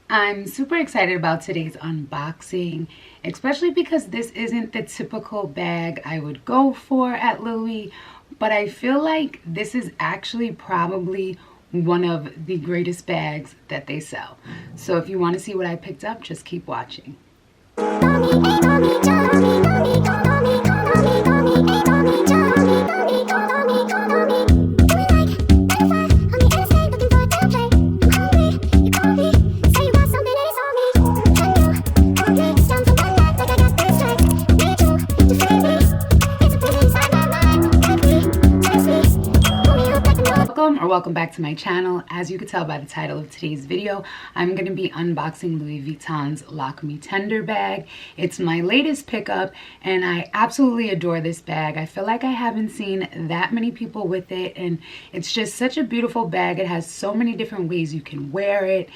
I'm super excited about today's unboxing, especially because this isn't the typical bag I would go for at Louis, but I feel like this is actually probably one of the greatest bags that they sell. So if you want to see what I picked up, just keep watching. Welcome back to my channel. As you can tell by the title of today's video, I'm going to be unboxing Louis Vuitton's Lockme Tender bag. It's my latest pickup and I absolutely adore this bag. I feel like I haven't seen that many people with it, and it's just such a beautiful bag. It has so many different ways you can wear it.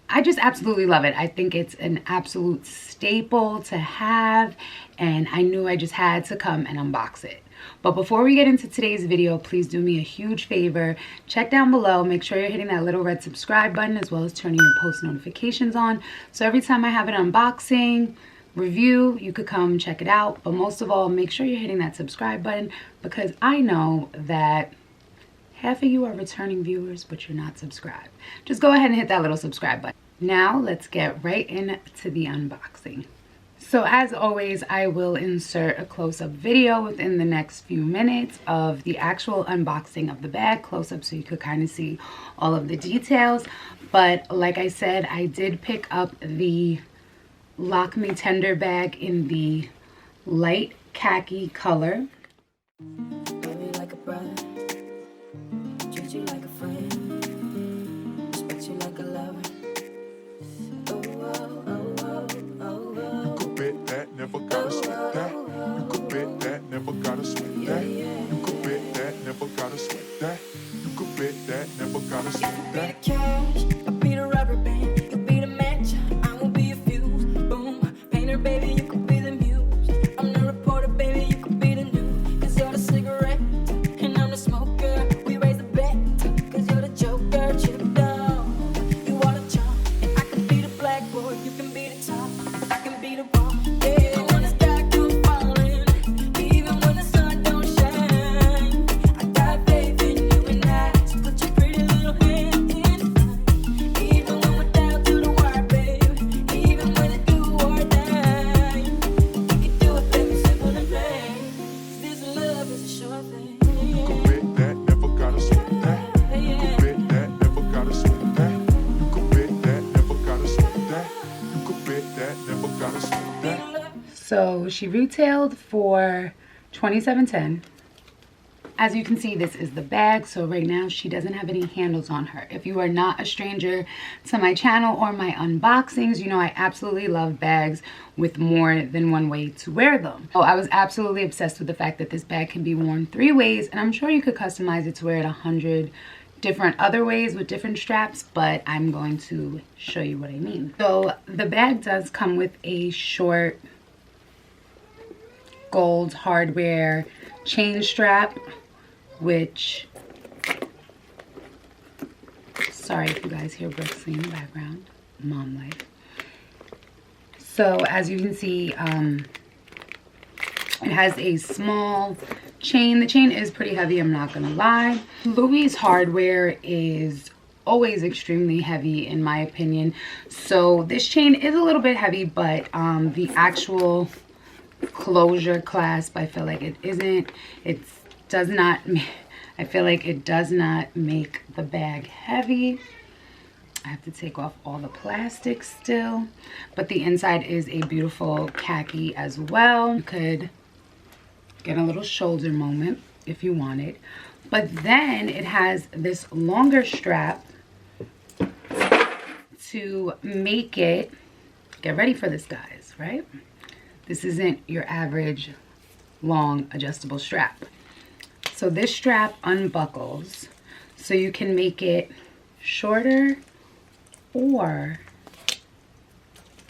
I just absolutely love it. I think it's an absolute staple to have, and I knew I just had to come and unbox it. But before we get into today's video, please do me a huge favor. Check down below. Make sure you're hitting that little red subscribe button, as well as turning your post notifications on. So every time I have an unboxing, review, you could come check it out. But most of all, make sure you're hitting that subscribe button, because I know that half of you are returning viewers, but you're not subscribed. Just go ahead and hit that little subscribe button. Now let's get right into the unboxing. So as always, I will insert a close-up video within the next few minutes of the actual unboxing of the bag, close-up, so you could kind of see all of the details. But like I said, I did pick up the Lockme Tender bag in the light khaki color. Never gotta sweat that. You could bet that. Never gotta sweat that. You could bet that. Never gotta sweat that. You could bet that. Never gotta sweat that. You could be the cash, I'll be the rubber band. You'll be the match, I will be a fuse. Boom, painter, baby, you could be the muse. I'm the reporter, baby, you could be the news. 'Cause you're the cigarette, and I'm the smoker. We raise the bet, 'cause you're the joker. Chip down, you are the chump, and I can be the blackboard. You can be the top, I can be the ball. So she retailed for $27.10. As you can see, this is the bag. So right now she doesn't have any handles on her. If you are not a stranger to my channel or my unboxings, you know I absolutely love bags with more than one way to wear them. So I was absolutely obsessed with the fact that this bag can be worn 3 ways, and I'm sure you could customize it to wear it 100 different other ways with different straps, but I'm going to show you what I mean. So the bag does come with a short gold hardware chain strap, which, sorry if you guys hear bricks in the background, mom life. So as you can see, it has a small chain. The chain is pretty heavy, I'm not gonna lie. Louis hardware is always extremely heavy in my opinion, so this chain is a little bit heavy, but the actual closure clasp, I feel like it isn't. I feel like it does not make the bag heavy. I have to take off all the plastic still, but the inside is a beautiful khaki as well. You could get a little shoulder moment if you wanted, but then it has this longer strap to make it, get ready for this guys, right? This isn't your average long adjustable strap. So this strap unbuckles, so you can make it shorter, or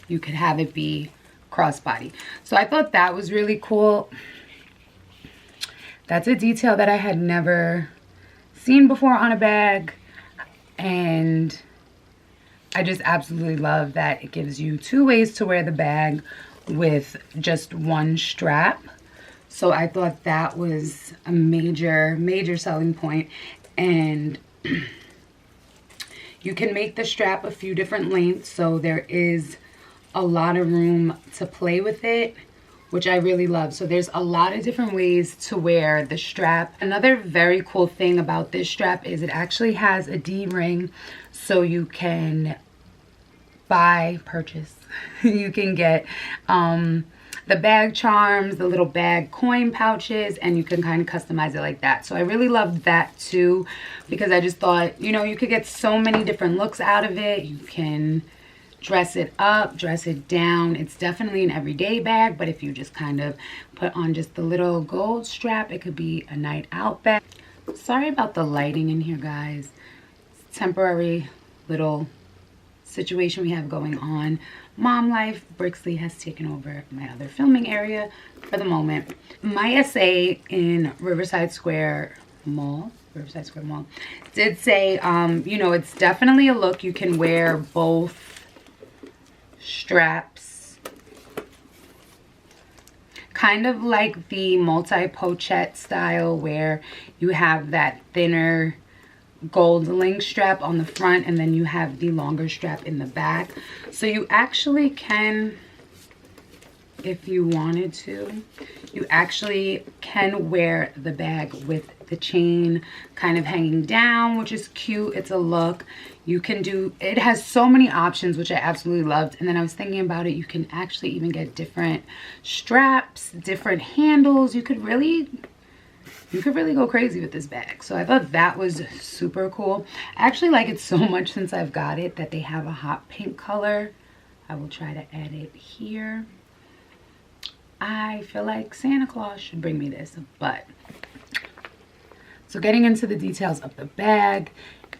you could have it be crossbody. So I thought that was really cool. That's a detail that I had never seen before on a bag, and I just absolutely love that it gives you 2 ways to wear the bag with just 1 strap. So I thought that was a major selling point. And you can make the strap a few different lengths, so there is a lot of room to play with it, which I really love. So there's a lot of different ways to wear the strap. Another very cool thing about this strap is it actually has a D-ring, so you can purchase. You can get the bag charms, the little bag coin pouches, and you can kind of customize it like that. So I really loved that too, because I just thought, you know, you could get so many different looks out of it. You can dress it up, dress it down. It's definitely an everyday bag, but if you just kind of put on just the little gold strap, it could be a night out bag. Sorry about the lighting in here, guys. It's a temporary little situation we have going on. Mom life. Brixley has taken over my other filming area for the moment. My essay in Riverside Square Mall did say, you know, it's definitely a look you can wear both straps, kind of like the multi-pochette style where you have that thinner gold link strap on the front and then you have the longer strap in the back. So you actually can, if you wanted to, you actually can wear the bag with the chain kind of hanging down, which is cute. It's a look. You can do, it has so many options, which I absolutely loved. And then I was thinking about it, you can actually even get different straps, different handles. You could really go crazy with this bag. So I thought that was super cool. I actually like it so much since I've got it that they have a hot pink color. I will try to add it here. I feel like Santa Claus should bring me this, but so getting into the details of the bag,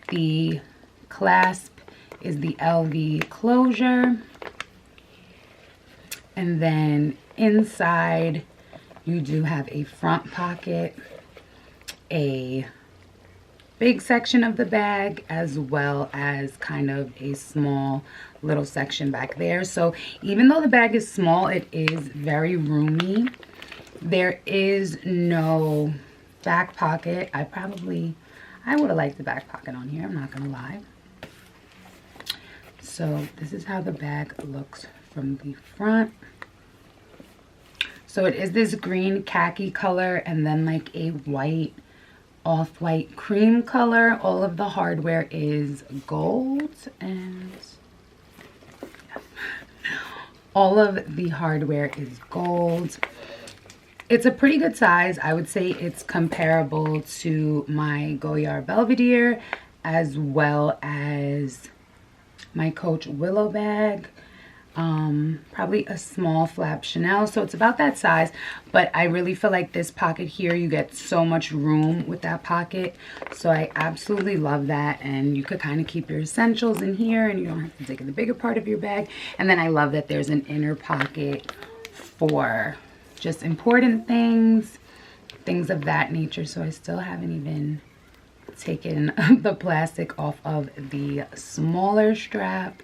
the clasp is the LV closure, and then inside you do have a front pocket, a big section of the bag, as well as kind of a small little section back there. So even though the bag is small, it is very roomy. There is no back pocket. I would have liked the back pocket on here, I'm not gonna lie. So this is how the bag looks from the front. So it is this green khaki color and then like a white, off-white cream color. All of the hardware is gold, and all of the hardware is gold. It's a pretty good size. I would say it's comparable to my Goyard Belvedere as well as my Coach Willow bag. Probably a small flap Chanel, so it's about that size, but I really feel like this pocket here, you get so much room with that pocket, so I absolutely love that. And you could kind of keep your essentials in here and you don't have to take the bigger part of your bag. And then I love that there's an inner pocket for just important things of that nature. So I still haven't even taken the plastic off of the smaller strap.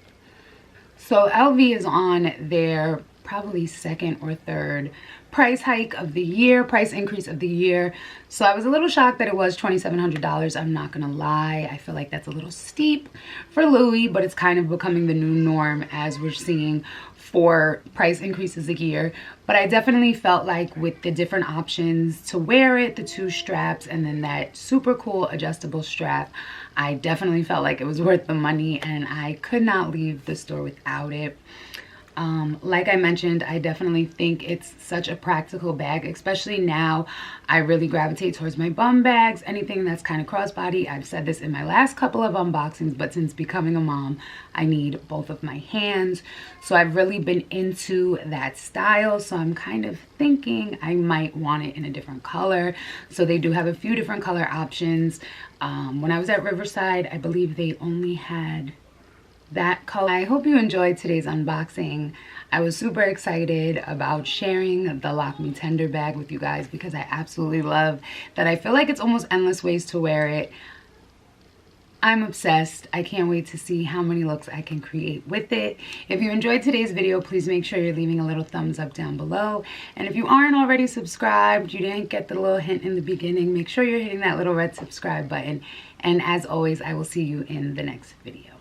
So LV is on their probably second or third price hike of the year, price increase of the year. So I was a little shocked that it was $2,700. I'm not gonna lie. I feel like that's a little steep for Louis, but it's kind of becoming the new norm as we're seeing for price increases a year. But I definitely felt like with the different options to wear it, the 2 straps, and then that super cool adjustable strap, I definitely felt like it was worth the money and I could not leave the store without it. Like I mentioned, I definitely think it's such a practical bag, especially now. I really gravitate towards my bum bags, anything that's kind of crossbody. I've said this in my last couple of unboxings, but since becoming a mom, I need both of my hands. So I've really been into that style. So I'm kind of thinking I might want it in a different color. So they do have a few different color options. When I was at Riverside, I believe they only had that color. I hope you enjoyed today's unboxing. I was super excited about sharing the Lockme Tender bag with you guys because I absolutely love that. I feel like it's almost endless ways to wear it. I'm obsessed. I can't wait to see how many looks I can create with it. If you enjoyed today's video, please make sure you're leaving a little thumbs up down below. And if you aren't already subscribed, you didn't get the little hint in the beginning, make sure you're hitting that little red subscribe button. And as always, I will see you in the next video.